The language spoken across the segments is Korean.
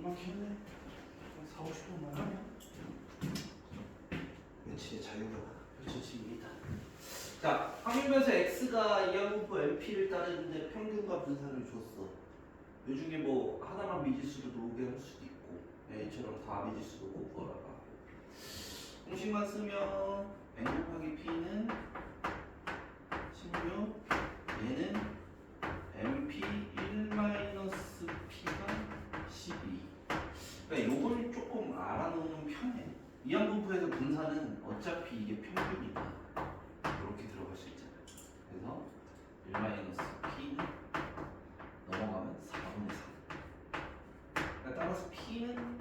막히네. 4, 50분만 하면 며칠의 자유가 펼쳐집니다. 자, 확률변수 x가 이항분포 MP를 따르는데 평균과 분산을 줬어. 이 중에 뭐 하나만 미지수로 나오게 할 수도 있고 A처럼 다 미지수로 구하라가. 공식만 쓰면 n 곱하기 p는 16, 얘는 mp 1-p가 12. 그러니까 요걸 조금 알아놓으면 편해. 이항분포에서 분산은 어차피 이게 평균이다. 이렇게 들어갈 수 있잖아요. 그래서 1-p는 넘어가면 4분의 3. 그러니까 따라서 p는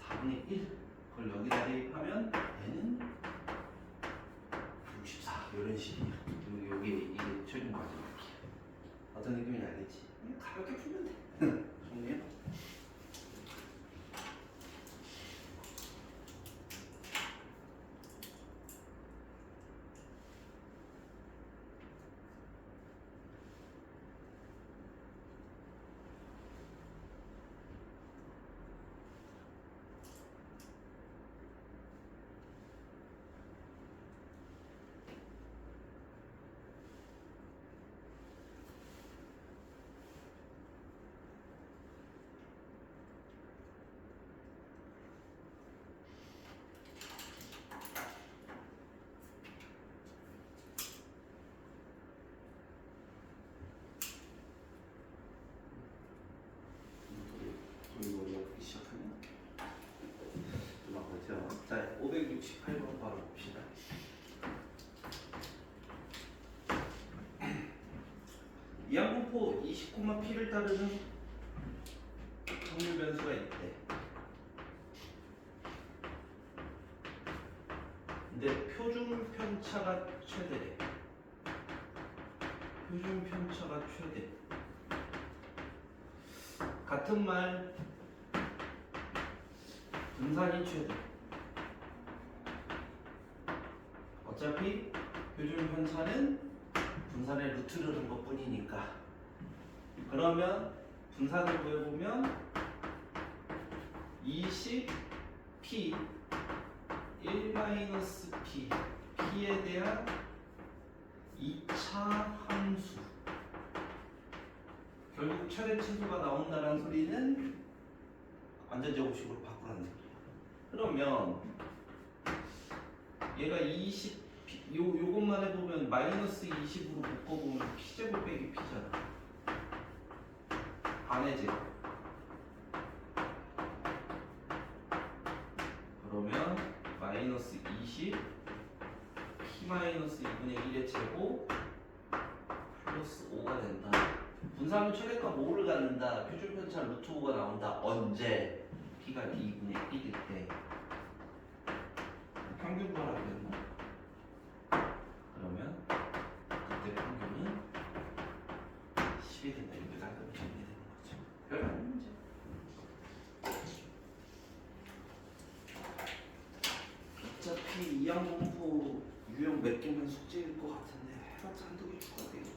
4분의 1. 그걸 여기다 대입하면 얘는 64. 이런 식이야. 그리고 여기 이게 최종 마지막이야. 어떤 느낌인지 알겠지? 그냥 가볍게 풀면 돼. 정리해봐. 돌이 어떻게 시작하냐? 막 버텨. 자, 568번 바로 봅시다. 이항분포 29,p를 따르는 확률 변수가 있대. 근데 표준 편차가 최대래. 표준 편차가 최대. 같은 말 분산이 최대. 어차피 표준 편차는 분산의 루트를 한 것 뿐이니까. 그러면 분산을 구해보면 20p 1-p p에 대한 2차 함수. 결국 최대 치수가 나온다는 소리는 완전제곱식으로 바꾸라는 소리야. 그러면 얘가 20, 요것만 해보면 마이너스 20으로 묶어보면 p제곱 빼기 p잖아. 반의 제곱. 그러면 마이너스 20 p 마이너스 2분의 1의 제곱 플러스 5가 된다. 분산은 최대값 5를 갖는다. 표준 편차 루트 5가 나온다. 언제? p가 2분의 1일 때. 평균 구하라고 했나? 그러면 그때 평균은 10이 된다. 이렇게 깔끔히 정리되는 거죠. 별로 아닌 문제. 어차피 이항분포 유형 몇 개면 숙제일 것 같은데 해봤자 한두 개 추가 되겠죠.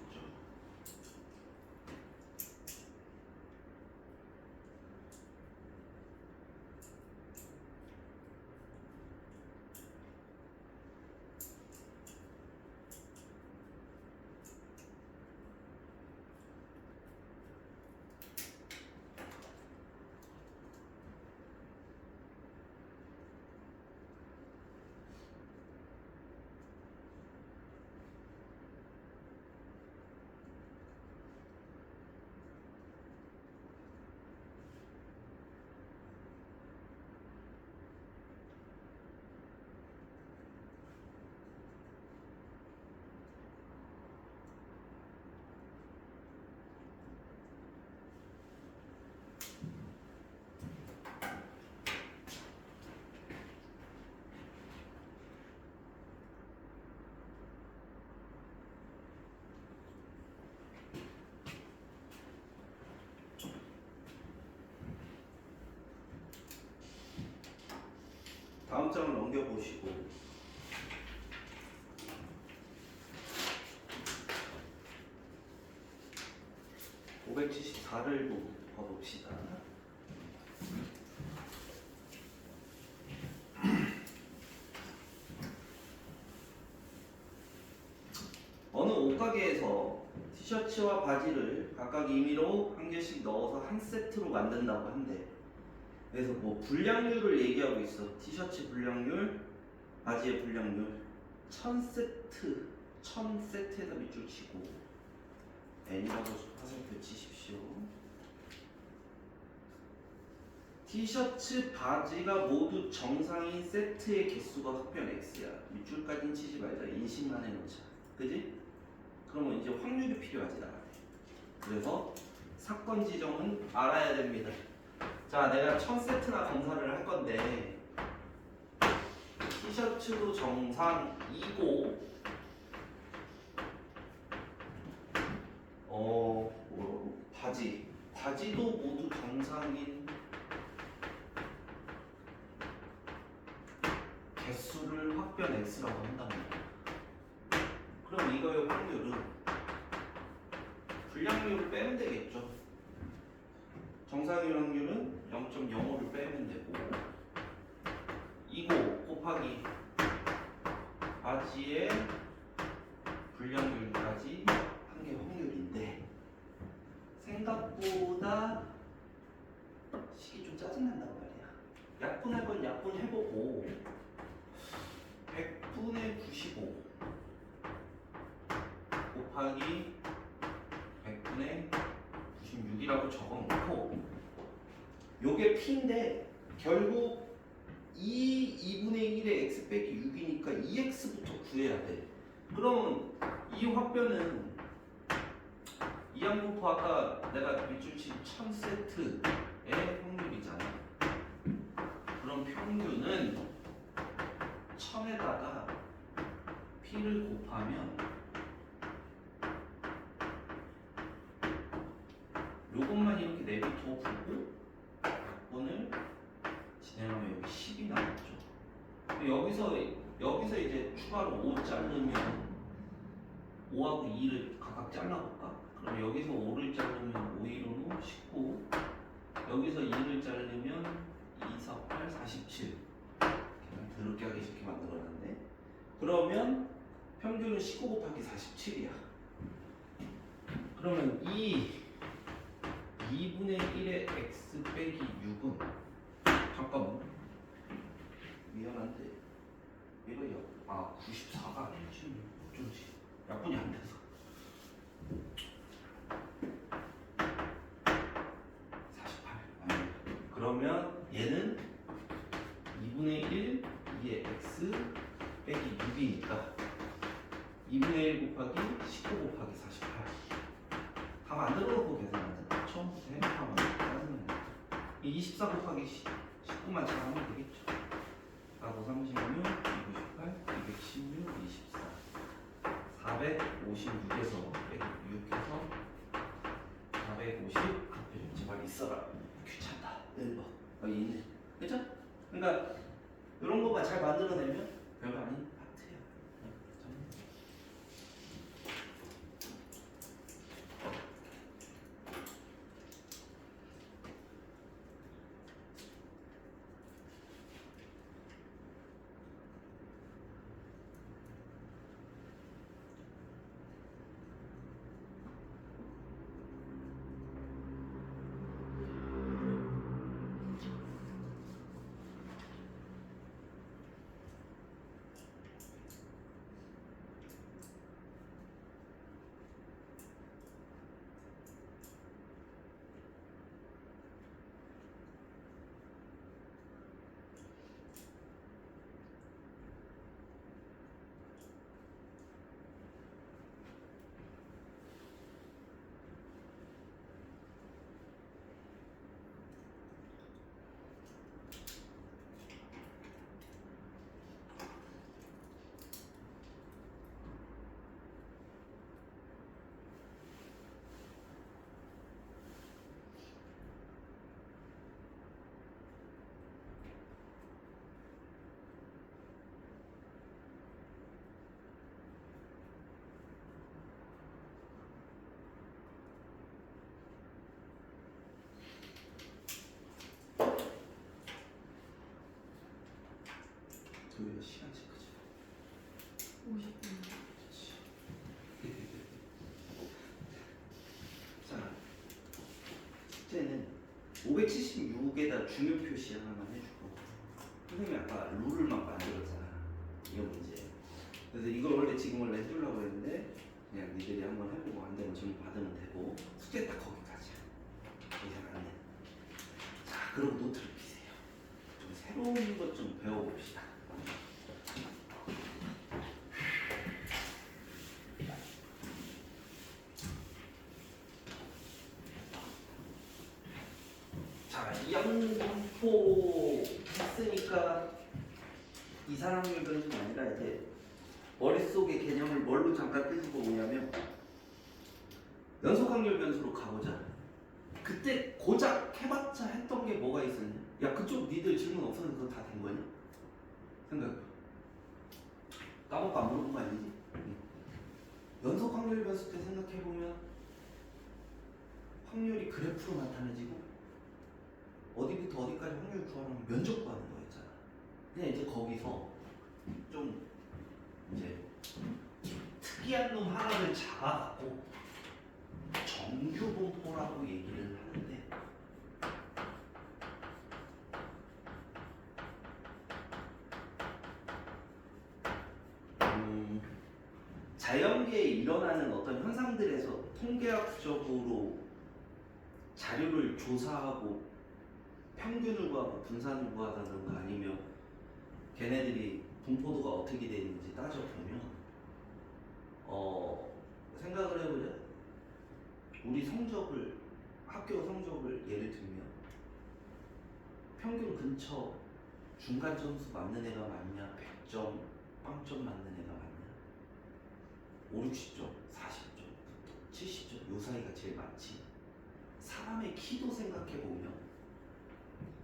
다음 장을 넘겨보시고 574를 봐봅시다. 티셔츠와 바지를 각각 임의로 한 개씩 넣어서 한 세트로 만든다고 한대. 그래서 뭐 분량률을 얘기하고 있어. 티셔츠 분량률, 바지의 분량률 1000세트, 1000세트에다 밑줄 치고 n이라고 화살표 치십시오. 티셔츠, 바지가 모두 정상인 세트의 개수가 흡변 x야. 밑줄까지는 치지 말자. 인식만 해놓자. 그지? 그러면 이제 확률이 필요하지 나한테. 그래서 사건 지정은 알아야 됩니다. 자, 내가 1000세트나 검사를 할 건데 티셔츠도 정상이고 뭐라고? 바지도 모두 정상인 개수를 확변 x라고 한단 말이야. 그럼 이거의 확률은 분량률을 빼면 되겠죠. 정상인 확률은 0.05를 빼면 되고 2고 곱하기 바지의 분량률까지 한 개 확률인데 생각보다 식이 좀 짜증난단 말이야. 약분할 건 약분해보고 100분의 95 곱하기 100분의 96이라고 적어놓고 요게 p인데 결국 2분의 1의 x 빼기 6이니까 2x부터 구해야 돼. 그러면 이 확변은 이 양분포 아까 내가 밑줄 친 1000세트의 확률이잖아. 그럼 평균은 1000에다가 p를 곱하면 요것만 이렇게 내비둬 보고 약분을 진행하면 여기 10이 나왔죠. 여기서 이제 추가로 5 자르면 5하고 2를 각각 잘라볼까? 그럼 여기서 5를 자르면 5, 1로 19 여기서 2를 자르면 2, 4, 8, 47 그냥 더럽게 하기 쉽게 만들어놨네. 그러면 평균은 19 곱하기 47이야. 그러면 2분의 1의 x 빼기 6은 잠깐만 미안한데 이거 94가 아니지. 어쩐지 약분이 안 돼서 48 아니 그러면 얘는 2분의 1 2의 x 빼기 6이니까 2분의 1 곱하기 19 곱하기 48 다 만들어 놓고 계산하자. 처음부터 해놓고 짜증나네. 24 곱하기 19만 잘하면 되겠죠. 4, 5, 36, 298, 216, 24 456에서 106에서 450 앞에 제발 있어라. 귀찮다. 1번 여기 있네. 그죠? 그러니까 이런 거만 잘 만들어내면 별거 아닌 파트야. 그 시간 체크지. 50분. 그렇지. 576에다 중요 표시 하나만 해주고 선생님이 아까 룰을 막 만들었잖아. 이거 문제. 그래서 이걸 원래 지금 원래 해주려고 했는데 그냥 니들이 한번 해보고 안 되면 질문 받으면 되고 숙제 딱 거기까지야. 더 이상 안 돼. 자, 그리고 노트를 피세요. 좀 새로운 것 좀 배워봅시다. 자, 이양분포 했으니까 이산확률 변수가 아니라 이제 머릿속의 개념을 뭘로 잠깐 끄집어 오냐면 연속확률 변수로 가보자. 그때 고작 해봤자 했던 게 뭐가 있었냐? 야, 그쪽 니들 질문 없었는데 그거 다 된 거냐? 생각해봐. 까먹고 안 물어본 거 아니지? 연속확률 변수 때 생각해보면 확률이 그래프로 나타내지고 어디부터 어디까지 확률 구하라면 면적 구하는 거였잖아. 근데 이제 거기서 좀 이제 특이한 놈 하나를 잡아갖고 정규분포라고 얘기를 하는데 자연계에 일어나는 어떤 현상들에서 통계학적으로 자료를 조사하고 평균을 구하고 분산을 구하다든가 아니면 걔네들이 분포도가 어떻게 되어 있는지 따져보면 생각을 해보자. 우리 성적을 학교 성적을 예를 들면 평균 근처 중간 점수 맞는 애가 많냐 100점 빵점 맞는 애가 많냐 5, 60점 40점 70점 요 사이가 제일 많지. 사람의 키도 생각해보면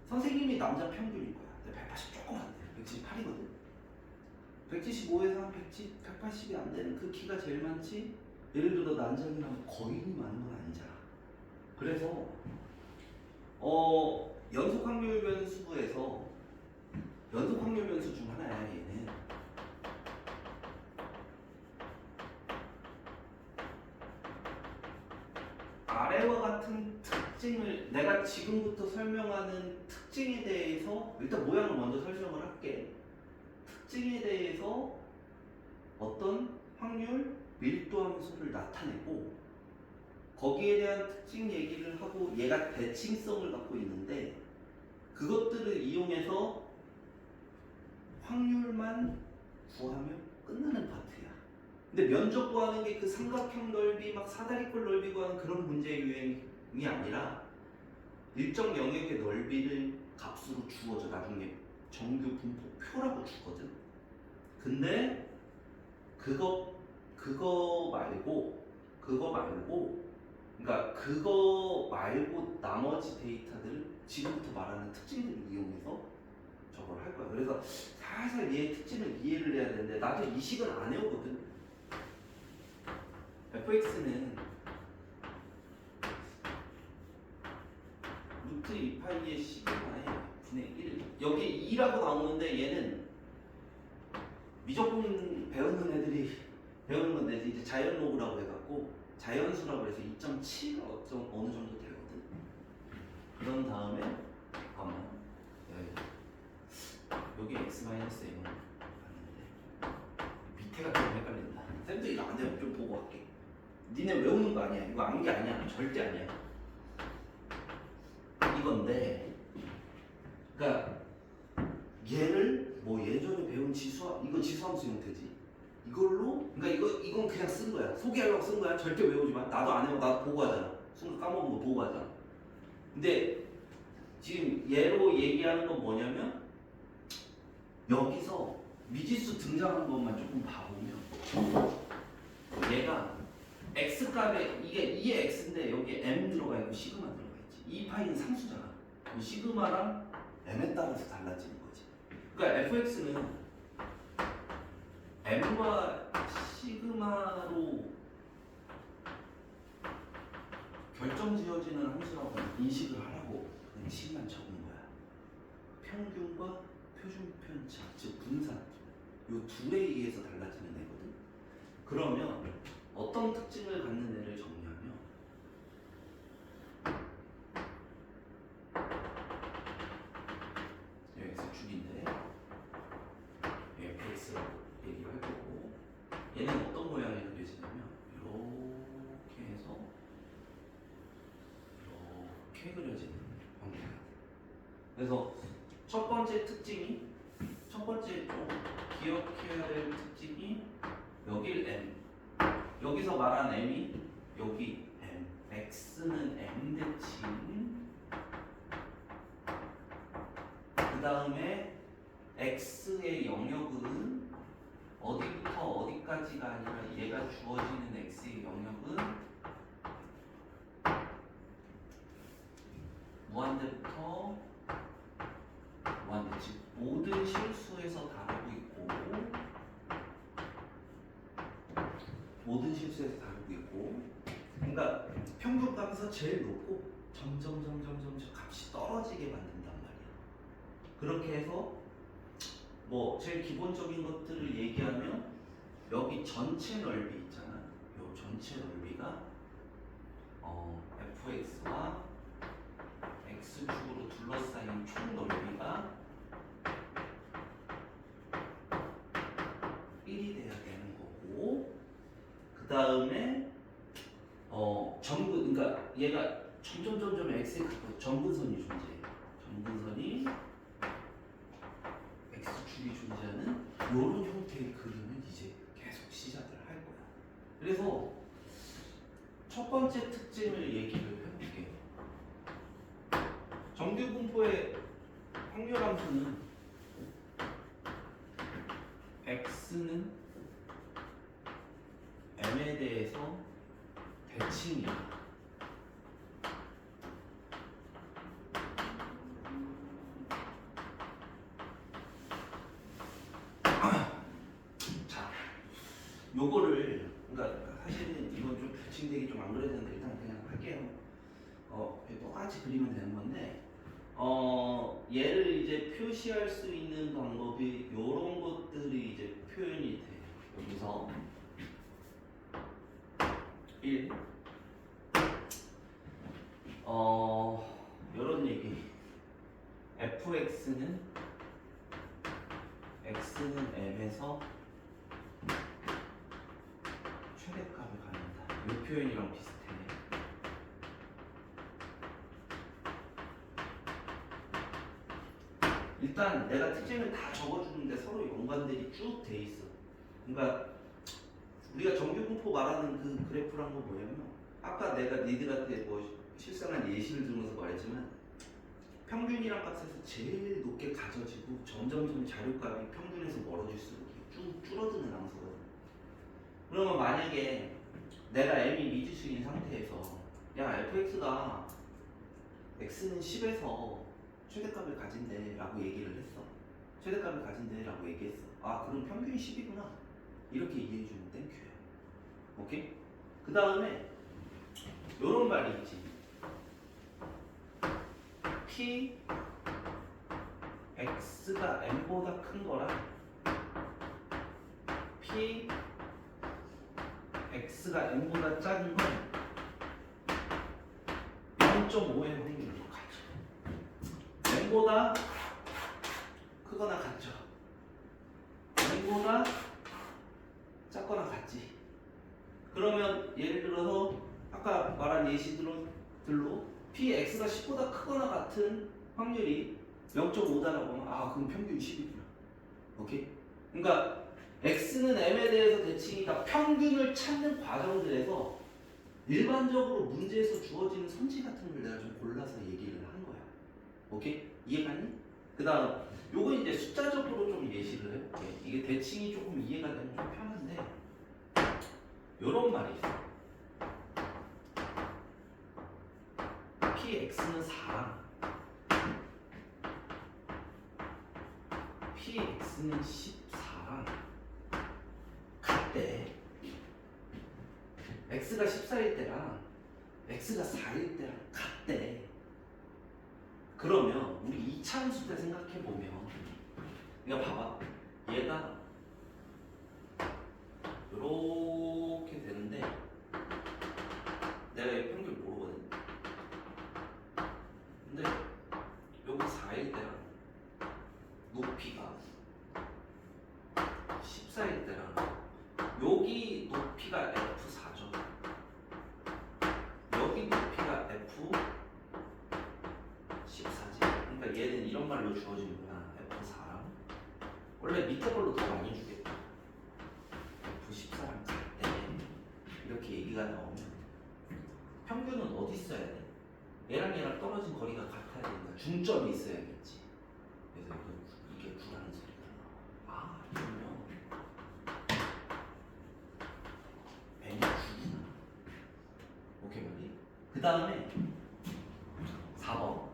선생님이 남자 평균인 거야. 근데 180 조금 안 돼. 178이거든. 175에서 한 170, 180이 안 되는 그 키가 제일 많지. 예를 들어 난장이라면 거인이 많은 건 아니잖아. 그래서 연속 확률 변수에서 연속 확률 변수 중 하나야 얘는. 아래와 같은 특징을 내가 지금부터 설명하는 특징에 대해서 일단 모양을 먼저 설명을 할게. 특징에 대해서 어떤 확률 밀도 함수를 나타내고 거기에 대한 특징 얘기를 하고 얘가 대칭성을 갖고 있는데 그것들을 이용해서 확률만 구하면 끝나는 파트야. 근데 면적 구하는 게 그 삼각형 넓이 막 사다리꼴 넓이 구하는 그런 문제 유형이 아니라 일정 영역의 넓이를 값으로 주어져. 나중에 정규 분포표라고 주거든. 근데 그거 말고 그러니까 그거 말고 나머지 데이터들을 지금부터 말하는 특징들을 이용해서 저걸 할 거야. 그래서 살살 얘의 특징을 이해를 해야 되는데 나도 이 식은 안 해오거든. fx는 루트 2파이의 시그마에 분의 1 여기 2라고 나오는데 얘는 미적분 배우는 애들이 배우는 건데 이제 자연로그라고 해갖고 자연수라고 해서 2.7 어느 정도 되거든. 그런 다음에 잠깐만 여기 x-m은 봤는데 밑에가 좀 헷갈린다. 쌤도 이거 안 되면 좀 보고 할게. 니네 외우는 거 아니야. 이거 아는 게 아니야. 절대 아니야. 이건데 그러니까 얘를 뭐 예전에 배운 이거 지수함수 형태지. 이걸로 그러니까 이건 그냥 쓴 거야. 소개하려고 쓴 거야. 절대 외우지 마. 나도 안 해고 나도 보고 하잖아. 순간 까먹은 거 보고 하잖아. 근데 지금 얘로 얘기하는 건 뭐냐면 여기서 미지수 등장하는 것만 조금 봐보면 얘가 x 값에 이게 2의 x인데 여기 m 들어가 있고 시그마 들어가 있지. 이 파이는 상수잖아. 시그마랑 m에 따라서 달라지는 거지. 그러니까 fx는 m과 시그마로 결정 지어지는 함수라고 인식을 하라고 그냥 식만 적은 거야. 평균과 표준 편차, 즉 분산 요 둘에 의해서 달라지는 애거든. 그러면 어떤 특징을 갖는 애를 정리하면 이렇게 그려지는 형태가 돼. 그래서 첫 번째 좀 기억해야 될 특징이 여길 M, 여기서 말한 M이 여기 M, X는 M 대칭, 그 다음에 X의 영역은 어디부터 어디까지가 아니라 얘가 주어지는 X의 영역은 무한대부터 무한대, 즉 모든 실수에서 다루고 있고, 그러니까 평균값에서 제일 높고 점점 저 값이 떨어지게 만든단 말이야. 그렇게 해서 뭐 제일 기본적인 것들을 얘기하면 여기 전체 넓이 있잖아. 요 전체 넓이가 fx와 x축으로 둘러싸인 총 넓이가 1이 돼야 되는 거고, 그 다음에 그러니까 얘가 점점 x에 가까워 점근선이 존재해. 점근선이 x축이 존재하는 이런 형태의 그림을 이제 계속 시작을 할 거야. 그래서 첫 번째 특징을 얘기를 해볼게요. 정규분포의 확률함수는 x는 m에 대해서 대칭이야. 자, 요거를 그러니까 사실은 이건 좀 대칭되기 좀 안 그래야 되는데 일단 그냥 할게요. 똑같이 그리면 되는 건데, 얘를 이제 표시할 수 있는 방법이 요런 것들이 이제 표현이 돼. 여기서 1, 요런 얘기. fx는 x는 m에서 최대값을 갖는다. 이 표현이랑 비슷해. 일단 내가 특징을 다 적어주는데 서로 연관들이 쭉 돼 있어. 그러니까 우리가 정규분포 말하는 그 그래프란 건 뭐냐면, 아까 내가 니들한테 뭐 실생활 예시를 들면서 말했지만 평균이란 값에서 제일 높게 가져지고 점점 자료값이 평균에서 멀어질수록 쭉 줄어드는 함수거든. 그러면 만약에 내가 m이 미지수인 상태에서 야 fx가 x는 10에서 최대값을 가진대 라고 얘기를 했어. 최대값을 가진대 라고 얘기했어. 아 그럼 평균이 10이구나 이렇게 이해해주면 땡큐야. 오케이? 그 다음에 요런 말이 있지. p x가 m보다 큰 거랑 p x가 m보다 작은 건 0.5의 확률로 같죠. m보다 크거나 같죠. m보다 작거나 같지. 그러면 예를 들어서 아까 말한 예시들로 px가 10보다 크거나 같은 확률이 0.5다라고 하면 아 그럼 평균이 10이구나. 오케이? 그러니까 x는 m에 대해서 대칭이다. 평균을 찾는 과정들에서 일반적으로 문제에서 주어지는 선지 같은 걸 내가 좀 골라서 얘기를 한 거야. 오케이? 이해가니? 그 다음 요거 이제 숫자적으로 좀 예시를 해볼게. 이게 대칭이 조금 이해가 되면 좀 편한데 요런 말이 있어. px는 4랑 px는 14랑 같대. x가 14일 때랑 x가 4일 때랑 같대. 그러면 우리 2차 함수 때 생각해보면 이거 봐봐. 얘가 이렇게 되는데 내가 이 평균 모르거든. 근데 여기 4일 때랑 높이가 14일 때랑 여기 높이가 F4죠. 여기 높이가 얘는 이런 말로 주어진 거야. F4랑 원래 밑에 걸로 더 많이 주겠다. F14랑 같대. 이렇게 얘기가 나오면 평균은 어디 있어야 돼? 얘랑 떨어진 거리가 같아야 되니까 중점이 있어야겠지. 그래서 이게 9라는 소리가 나와. 아, 그러면 N이 9구나. 오케이, 말이. 그 다음에 4번.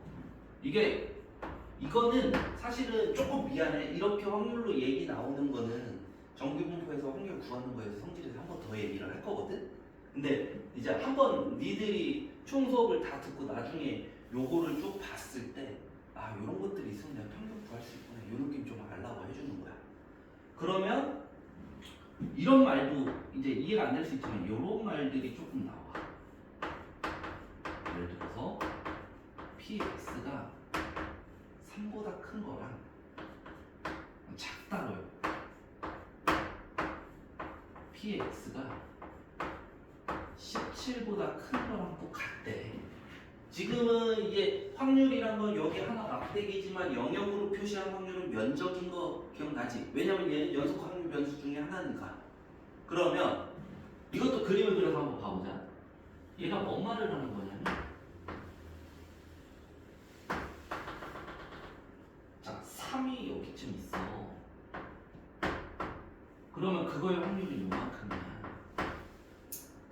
이거는 사실은 조금 미안해. 이렇게 확률로 얘기 나오는 거는 정규분포에서 확률 구하는 거에서 성질에서 한 번 더 얘기를 할 거거든. 근데 이제 한번 니들이 총 수업을 다 듣고 나중에 요거를 쭉 봤을 때 아, 요런 것들이 있으면 내가 평균 구할 수 있구나. 요 느낌 좀 알라고 해주는 거야. 그러면 이런 말도 이제 이해가 안 될 수 있지만 요런 말들이 조금 나와. 예를 들어서 px가 3보다 큰 거랑 작다고요. px가 17보다 큰 거랑 똑같대. 지금은 이게 확률이란 건 여기 하나 막대기지만 영역으로 표시한 확률은 면적인 거 기억나지? 왜냐면 얘는 연속 확률 변수 중에 하나니까. 그러면 이것도 그림을 그려서 한번 봐보자. 얘가 뭔 말을 하는 거냐면 자, 3이 여기쯤 있어. 그러면 그거의 확률이 요만큼이야.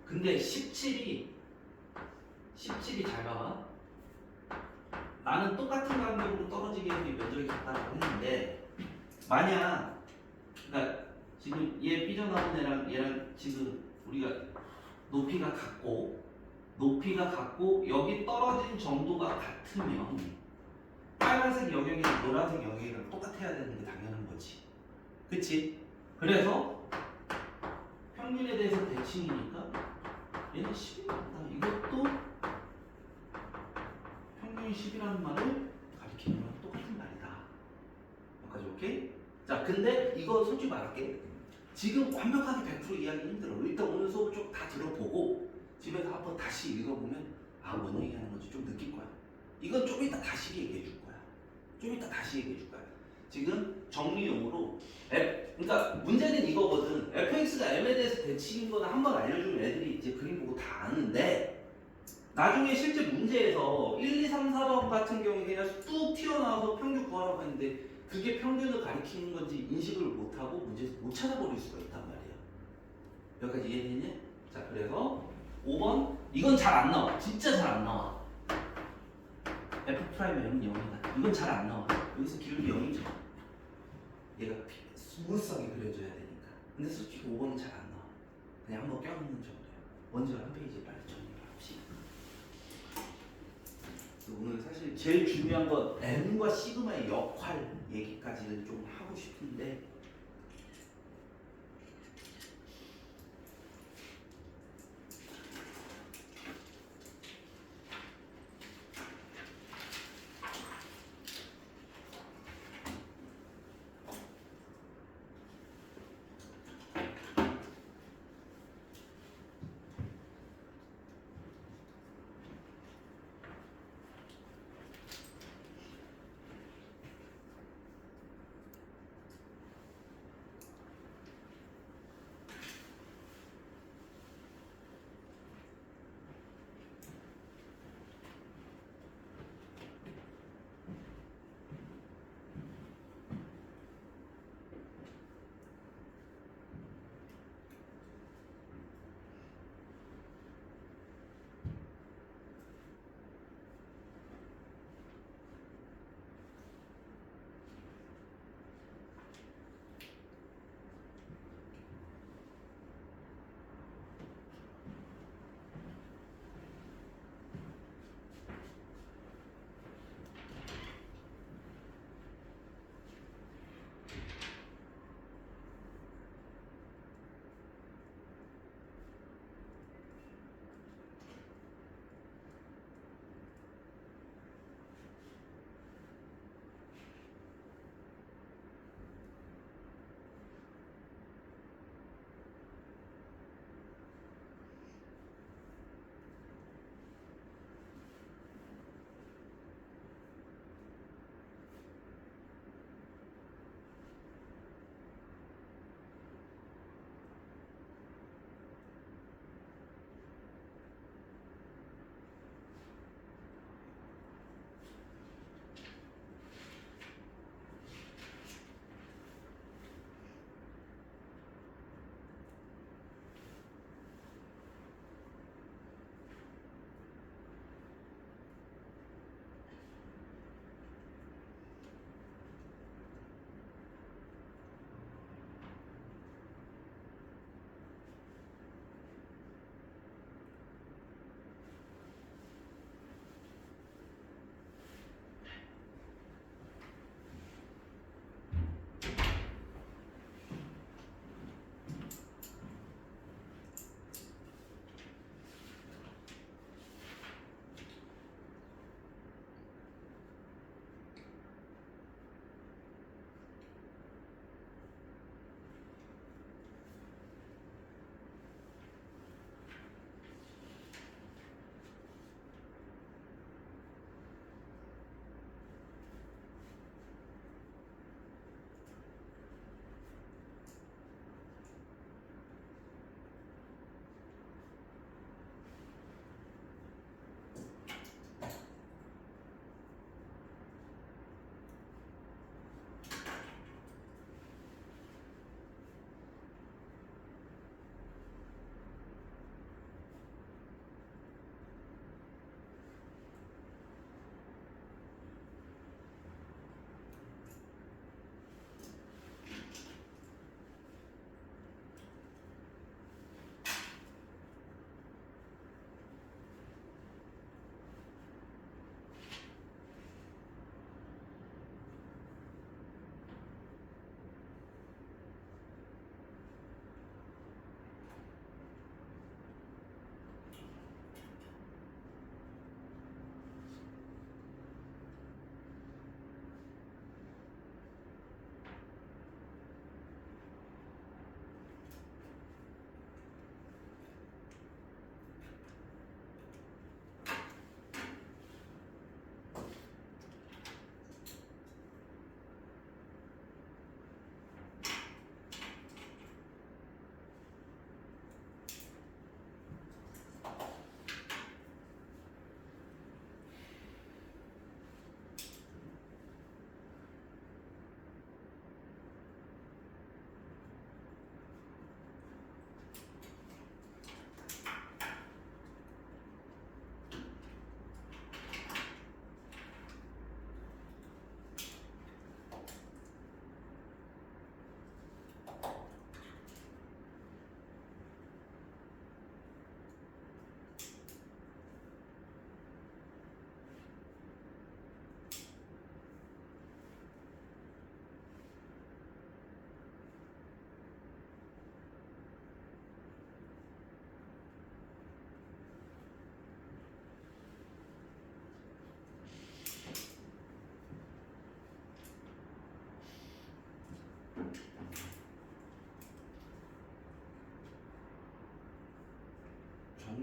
근데 17이 잘 봐봐. 나는 똑같은 간격으로 떨어지게 해서 면적이 같다고 했는데 만약 그러니까 지금 얘 삐져나온 얘랑 지금 우리가 높이가 같고 여기 떨어진 정도가 같으면 빨간색 영역이랑 노란색 영역이랑 똑같아야 되는 게 당연한 거지. 그치? 그래서 평균에 대해서 대칭이니까 얘는 10이 맞다. 이것도 평균이 10이라는 말을 가리키는 거랑 똑같은 말이다. 여기까지 오케이? 자, 근데 이거 솔직히 말할게. 지금 완벽하게 100% 이해하기 힘들어. 일단 오늘 수업 쭉 다 들어보고 집에서 한번 다시 읽어보면 아, 뭔 얘기하는 건지 좀 느낄 거야. 이건 좀 이따 다시 얘기해 줄 거야. 지금 정리용으로 그러니까 문제는 이거거든. fx가 m에 대해서 대칭인 거는 한번 알려주면 애들이 이제 그림 보고 다 아는데 나중에 실제 문제에서 1, 2, 3, 4번 같은 경우에 그냥 뚝 튀어나와서 평균 구하라고 했는데 그게 평균을 가리키는 건지 인식을 못하고 문제에서 못 찾아버릴 수가 있단 말이야. 여기까지 이해되냐? 자, 그래서 5번 이건 잘 안 나와. 진짜 잘 안 나와. F'M은 0이다. 이건 잘 안 나와. 여기서 기울기 0이죠. 얘가 스무스하게 그려져야 되니까. 근데 솔직히 5번은 잘 안 나와. 그냥 한번 껴놓는 정도야. 먼저 한 페이지 빨리 정리를 합시다. 오늘 사실 제일 중요한 건 M과 시그마의 역할 얘기까지는 좀 하고 싶은데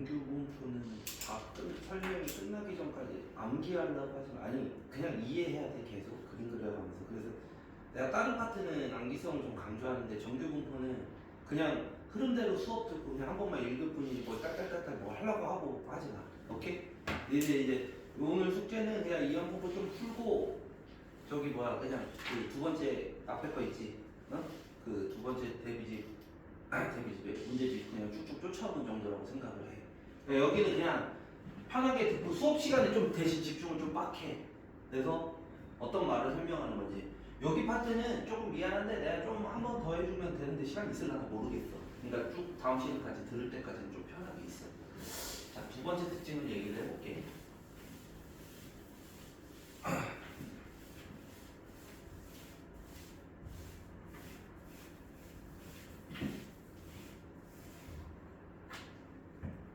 정규 분포는 설명이 끝나기 전까지 암기하려고 하지 마. 아니 그냥 이해해야 돼. 계속 그림 그려가면서. 그래서 내가 다른 파트는 암기성을 좀 강조하는데 정규 분포는 그냥 흐름대로 수업 듣고 그냥 한 번만 읽을 뿐이지 뭐 딸딸딸딸 뭐 하려고 하고 하지 마. 오케이? 이제 오늘 숙제는 그냥 이형 분포 좀 풀고 저기 뭐야 그냥 그 두 번째 앞에 거 있지? 어? 그 두 번째 데뷔집에 문제집 그냥 쭉쭉 쫓아오는 정도라고 생각을 해. 그러니까 여기는 그냥 편하게 듣고 수업 시간에 좀 대신 집중을 좀 빡해. 그래서 어떤 말을 설명하는 건지. 여기 파트는 조금 미안한데 내가 좀 한 번 더 해주면 되는데 시간 있을라나 모르겠어. 그러니까 쭉 다음 시간까지 들을 때까지는 좀 편하게 있어. 자, 두 번째 특징을 얘기를 해볼게.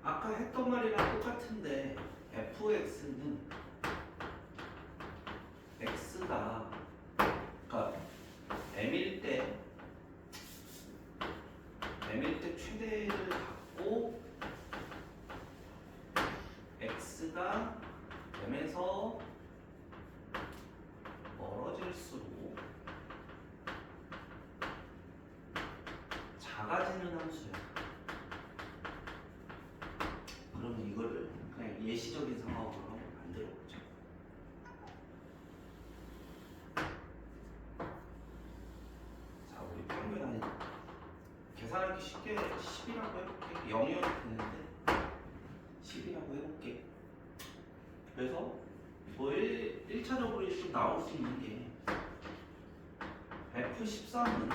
아까 했던 말이랑 똑같은데 fx는 x가 그러니까 m일 때 최대를 갖고 x가 m에서 멀어질수록 작아지는 함수야. 그러면 이거를 그냥 예시적인 상황으로 한번 만들어 보자. 자, 우리 평균 아니 계산하기 쉽게 10이라고 해볼게. 0이어도 되는데 10이라고 해볼게. 그래서 뭐 1차적으로 좀 나올 수 있는 게 F13은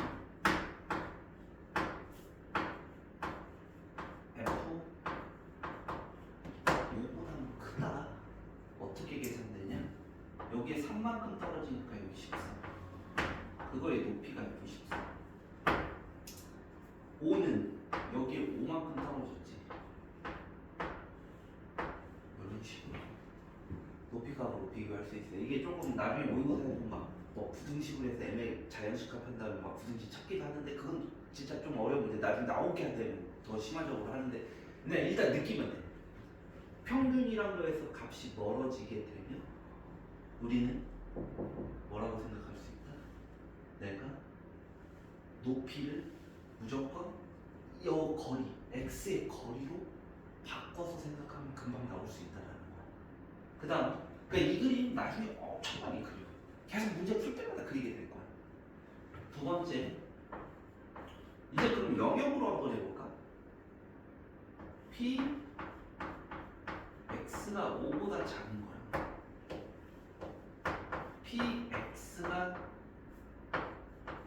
F5보다는 크다. 어떻게 계산되냐? 여기에 3만큼 떨어지니까 여기 14. 그거의 높이가 F14. 5는 여기에 5만큼 떨어졌지. 이런 식으로 높이값으로 비교할 수 있어요. 이게 조금 나중에 모의고사에서 막뭐 부등식으로 해서 m의 자연식합 한다면 막 부등식 찾기도 하는데 그건 진짜 좀 어려운데 나중에 나오게 되면 더 심화적으로 하는데 근데 일단 느끼면 돼. 평균이란 거에서 값이 멀어지게 되면 우리는 뭐라고 생각할 수 있다? 내가 높이를 무조건 이 거리, x의 거리로 바꿔서 생각하면 금방 나올 수 있다라는 거야. 그 다음, 그러니까 이 그림 나중에 엄청 많이 그려. 계속 문제 풀 때마다 그리게 될 거야. 두 번째, 이제 그럼 영역으로 한번 해볼까? p x가 5보다 작은 거랑 p x가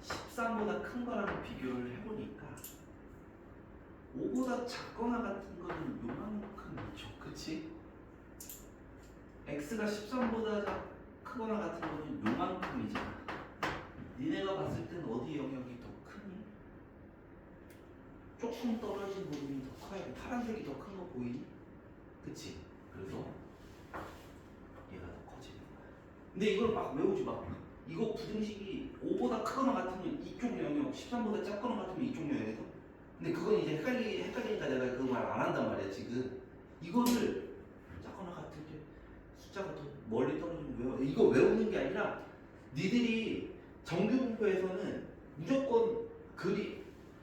13보다 큰 거랑 비교를 해보니까 5보다 작거나 같은 거는 요만큼이죠. 그치? x가 13보다 크거나 같은 거는 요만큼이잖아. 니네가 봤을 땐 어디 영역이 더 크니? 조금 떨어진 부분이 더 커야 돼. 파란색이 더 큰 거 보이니? 그치? 그래서 얘가 더 커지는 거야. 근데 이걸 막 외우지 마. 이거 부등식이 5보다 크거나 같으면 이쪽 영역, 13보다 작거나 같으면 이쪽 영역에서. 근데 그건 이제 헷갈리니까 내가 그 말 안 한단 말이야 지금. 이거를 작거나 같을 때 숫자가 더 멀리 떨어지면 외워. 이거 외우는 게 아니라 니들이 정규분포에서는 무조건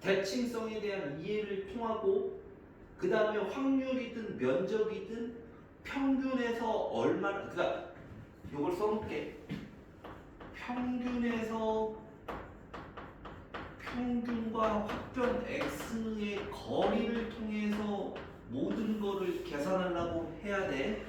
대칭성에 대한 이해를 통하고 그 다음에 확률이든 면적이든 평균에서 얼마나 그러니까 이걸 써놓을게. 평균과 확변 x의 거리를 통해서 모든 거를 계산하려고 해야 돼.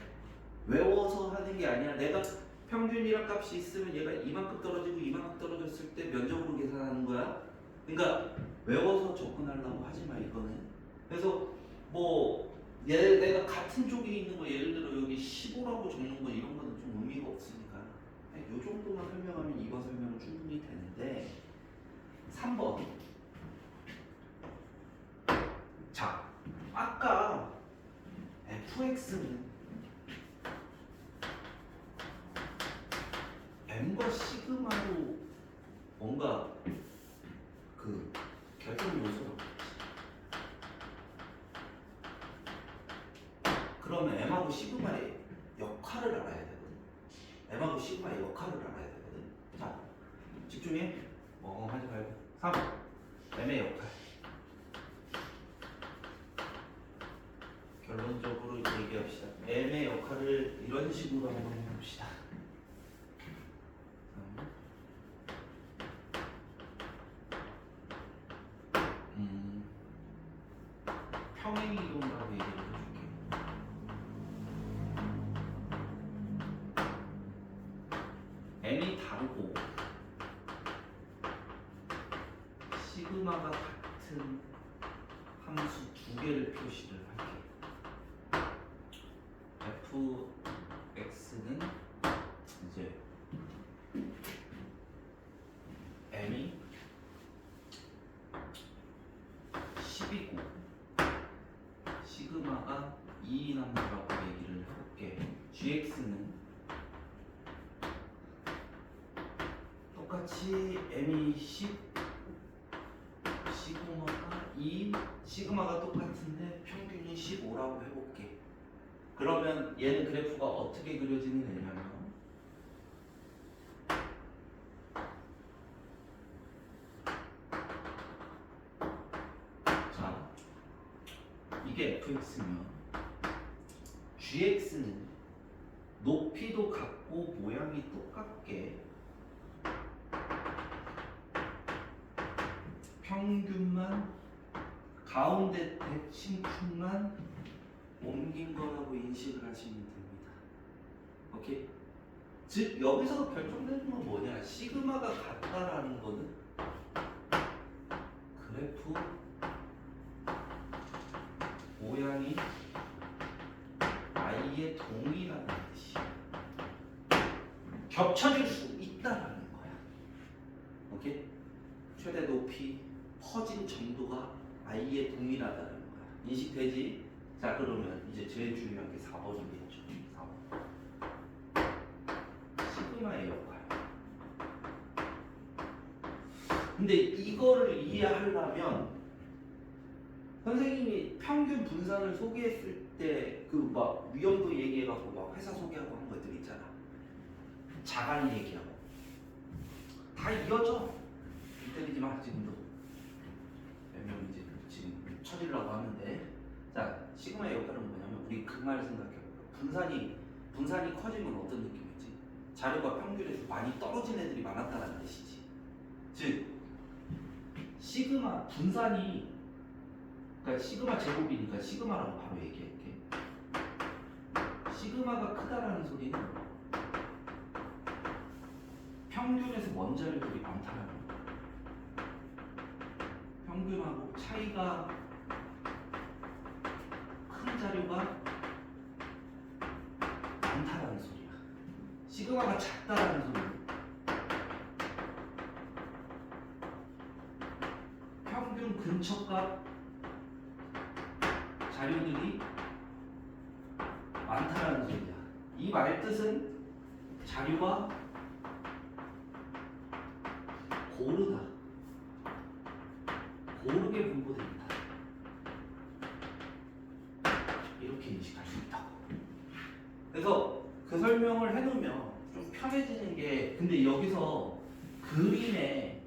외워서 하는 게 아니야. 내가 평균이란 값이 있으면 얘가 이만큼 떨어지고 이만큼 떨어졌을 때 면적으로 계산하는 거야. 그러니까 외워서 접근하려고 하지 마 이거는. 그래서 뭐 내가 같은 쪽에 있는 거 예를 들어 여기 15라고 적는 거 이런 거는 좀 의미가 없으니까 이 정도만 설명하면 이번 설명은 충분히 되는데 3번. 자, 아까 fx는 m과 시그마로 뭔가 그 결정 요소라고 했지. M하고 시그마의 역할을 알아야 되거든. 자, 집중해. 멍하지 말고. 3. M의 역할. 결론적으로 얘기합시다. M의 역할을 이런 식으로 한번 해봅시다. 평행 이동이라고 얘기를 해줄게. M이 다르고 시그마가 같은 함수 두 개를 표시를 할게. fx는 이제 m이 10이고 시그마가 2인 함수라고 얘기를 해볼게. gx는 똑같이 m이 10 시그마가 2 시그마가 똑같은데 평균이 15라고 해볼게. 그러면 얘는 그래프가 어떻게 그려지는 애냐면 자, 이게 fx면 gx는 높이도 같고 모양이 똑같게 평균만 가운데 대칭축만 옮긴 거라고 인식을 하시면 됩니다. 오케이? 즉 여기서 결정되는 건 뭐냐? 시그마가 같다라는 거는 그래프 모양이 i의 동이라는 뜻이야. 겹쳐질 수 있다라는 거야. 오케이? 최대 높이 퍼진 정도가 i의 동일하다는 거야. 인식되지? 자, 그러면 이제 제일 중요한 게 4번이겠죠. 4번. 시그마의 역할. 근데 이거를 이해하려면 선생님이 평균 분산을 소개했을 때 그 막 위험도 얘기해갖고 막 회사 소개하고 한 것들 있잖아. 자간 얘기하고 다 이어져. 때리지 마. 지금도 몇 명 이제 지금 쳐지려고 하는데, 자, 시그마의 역할은 뭐냐면 우리 그 말 생각해볼까. 분산이 커지면 어떤 느낌이지? 자료가 평균에서 많이 떨어진 애들이 많았다는 뜻이지. 즉 시그마 분산이, 그러니까 시그마 제곱이니까 시그마라고 바로 얘기할게. 시그마가 크다라는 소리는 평균에서 먼 자료들이 많다라는 거야. 평균하고 차이가 큰 자료가 많다라는 소리야. 시그마가 작다라는 소리는 평균 근처값 자료들이 많다라는 소리야. 이 말 뜻은 자료가 고르다, 고르게 분포된다, 이렇게 인식할 수 있다고. 그래서 그 설명을 해놓으면 좀 편해지는 게, 근데 여기서 그림을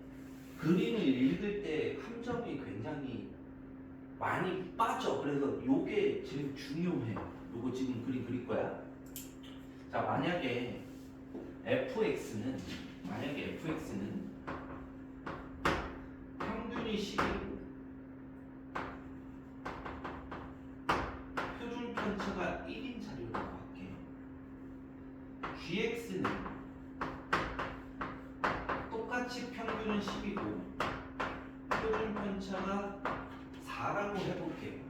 읽을 때 함정이 굉장히 많이 빠져. 그래서 요게 제일 중요해요. 요거 지금 그림 그릴 거야. 자, 만약에 fx는 평균이 10이고 표준 편차가 1인 자료라고 할게. gx는 똑같이 평균은 10이고 표준 편차가 4라고 해볼게요.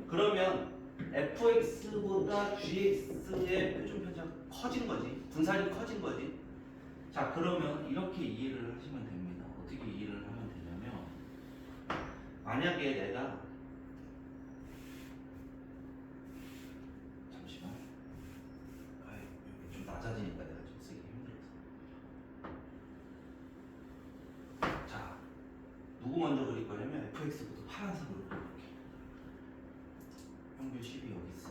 그러면 fx보다 gx의 표준 편차가 커진 거지. 분산이 커진 거지. 자, 그러면 이렇게 이해를 하시면 됩니다. 어떻게 이해를 하면 되냐면, 만약에 내가 잠시만, 여기 좀 낮아지니까 내가 좀 쓰기 힘들어서. 자, 누구 먼저 그릴 거냐면 fx부터 파란색으로 그려볼게. 평균 10이 여기 있어.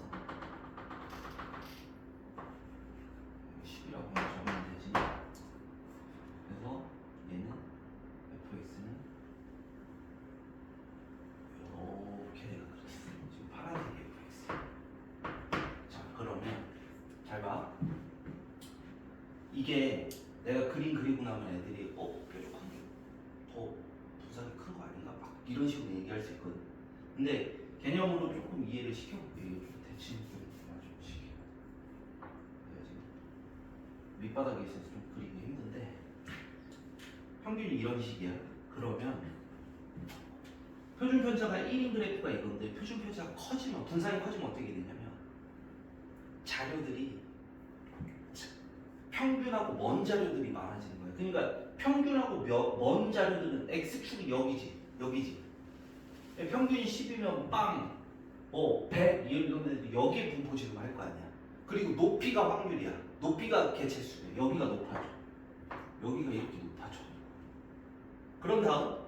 이게 내가 그림 그리고 나면 애들이 뾰족한 게 더 분산이 큰 거 아닌가? 막 이런 식으로 얘기할 수 있거든. 근데 개념으로 조금 이해를 시켜볼게. 이거 좀 대칭 좀 시켜. 내가 지금 밑바닥에 있어서 좀 그리기 힘든데 평균이 이런 식이야. 그러면 표준 편차가 1인 그래프가 이건데 표준 편차가 커지면 분산이 커지면 어떻게 되냐면 자료들이 평균하고 먼 자료들이 많아지는 거야. 그러니까 평균하고 먼 자료들은 x축이 여기지. 평균이 10이면 빵, 100 이런 데들 여기에 분포 지금 할 거 아니야. 그리고 높이가 확률이야. 높이가 개체수야. 여기가 높아져. 여기가 이렇게 높아져. 그런 다음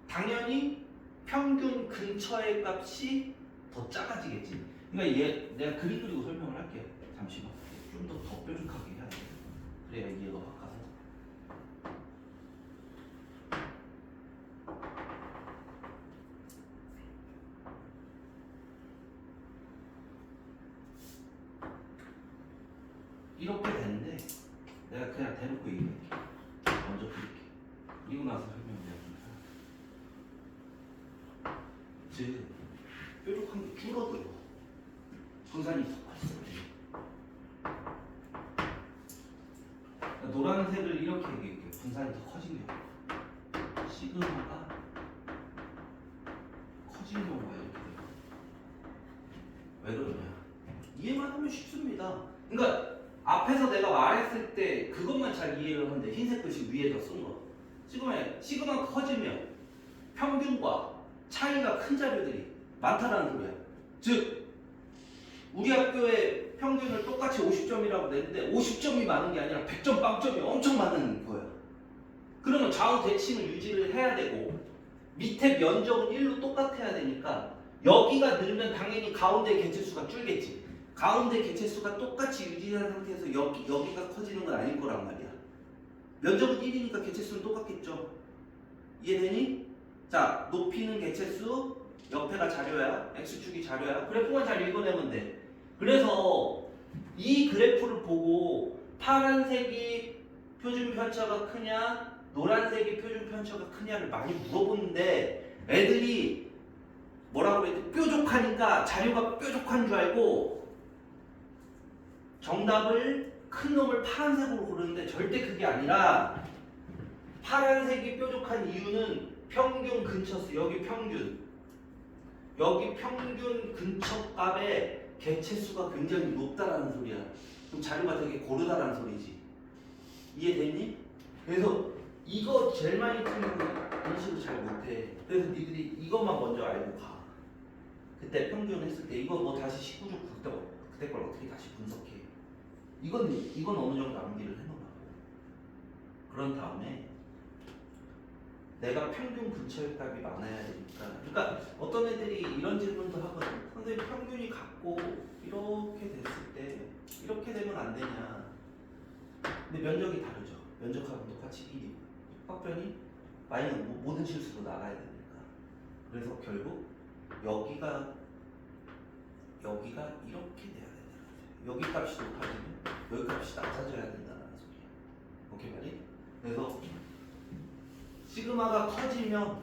당연히 평균 근처의 값이 더 작아지겠지. 그러니까 내가 그림 그리고 설명을 할게요. 잠시만. 좀 더 뾰족하게 해야 돼. 그래야 이해가 확 가서. 이렇게 되는데 내가 그냥 대놓고 얘기할게. 먼저 그릴게. 그리고 나서 설명을 해야 즉 뾰족한 게 줄어들어. 분산이 더 커졌어. 노란색을 이렇게 얘기할게요. 분산이 더 커진 경우 시그마가 커진 경우가 이렇게 돼요. 왜 그러냐? 이해만 하면 쉽습니다. 그러니까 앞에서 내가 말했을 때 그것만 잘 이해를 하면 돼. 흰색 글씨 위에다 쓴 거. 시그마가 커지면 평균과 차이가 큰 자료들이 많다라는 소리야. 즉 우리 학교의 평균을 똑같이 50점이라고 냈는데 50점이 많은 게 아니라 100점 빵점이 엄청 많은 거야. 그러면 좌우 대칭을 유지를 해야 되고 밑에 면적은 1로 똑같아야 되니까 여기가 늘면 당연히 가운데 개체수가 줄겠지. 가운데 개체수가 똑같이 유지한 상태에서 여기가 커지는 건 아닐 거란 말이야. 면적은 1이니까 개체수는 똑같겠죠. 이해되니? 자, 높이는 개체수, 옆에가 자료야, x축이 자료야. 그래프만 잘 읽어내면 돼. 그래서 이 그래프를 보고 파란색이 표준 편차가 크냐, 노란색이 표준 편차가 크냐를 많이 물어보는데 애들이 뭐라고 그랬지? 뾰족하니까 자료가 뾰족한 줄 알고 정답을 큰 놈을 파란색으로 고르는데 절대 그게 아니라 파란색이 뾰족한 이유는 평균 근처수, 여기 평균 근처 값에 개체수가 굉장히 높다라는 소리야. 그럼 자료가 되게 고르다라는 소리지. 이해되니? 그래서 이거 제일 많이 틀리는 인식을 잘 못해. 그래서 니들이 이것만 먼저 알고 가. 그때 평균 했을 때 이거 뭐 다시 19주 그때 걸 어떻게 다시 분석해. 이건 어느 정도 암기를 해놓으라고. 그런 다음에 내가 평균 근처의 값이 많아야 되니까. 그러니까 어떤 애들이 이런 질문도 하거든. 선생님 평균이 같고 이렇게 됐을 때 이렇게 되면 안 되냐. 근데 면적이 다르죠. 면적하고 똑같이 1이고 확변이 마이너스 모든 실수로 나가야 되니까. 그래서 결국 여기가 이렇게 돼야 된다. 여기 값이 높아지면 여기 값이 낮아져야 된다는 소리야. 오케이 말이? 그래서 시그마가 커지면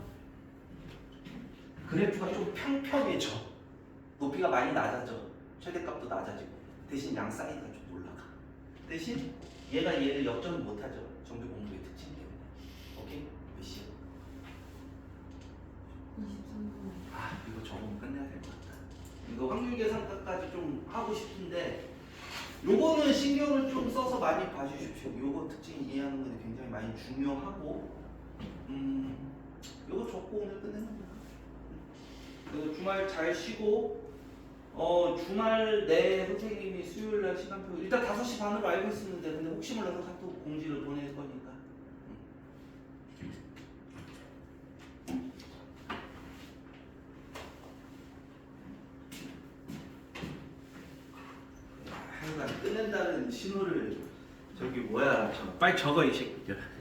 그래프가 좀 평평해져. 높이가 많이 낮아져. 최대값도 낮아지고 대신 양 사이즈가 좀 올라가. 대신 얘를 역전을 못하죠. 정규 공부의 특징 때문에. 오케이? 몇 시야? 23분. 이거 적으면 끝내야 될 것 같다. 이거 확률 계산까지 좀 하고 싶은데 요거는 신경을 좀 써서 많이 봐주십시오. 요거 특징 이해하는 건 굉장히 많이 중요하고 요거 적고 오늘 끝내는 거야. 그래서 주말 잘 쉬고 주말 내 선생님이 수요일날 시간표 일단 5시 반으로 알고 있었는데 근데 혹시 몰라서 카톡 공지를 보낼 거니까 항상 끝낸다는 신호를 저기 뭐야 빨리 적어 이 새끼들.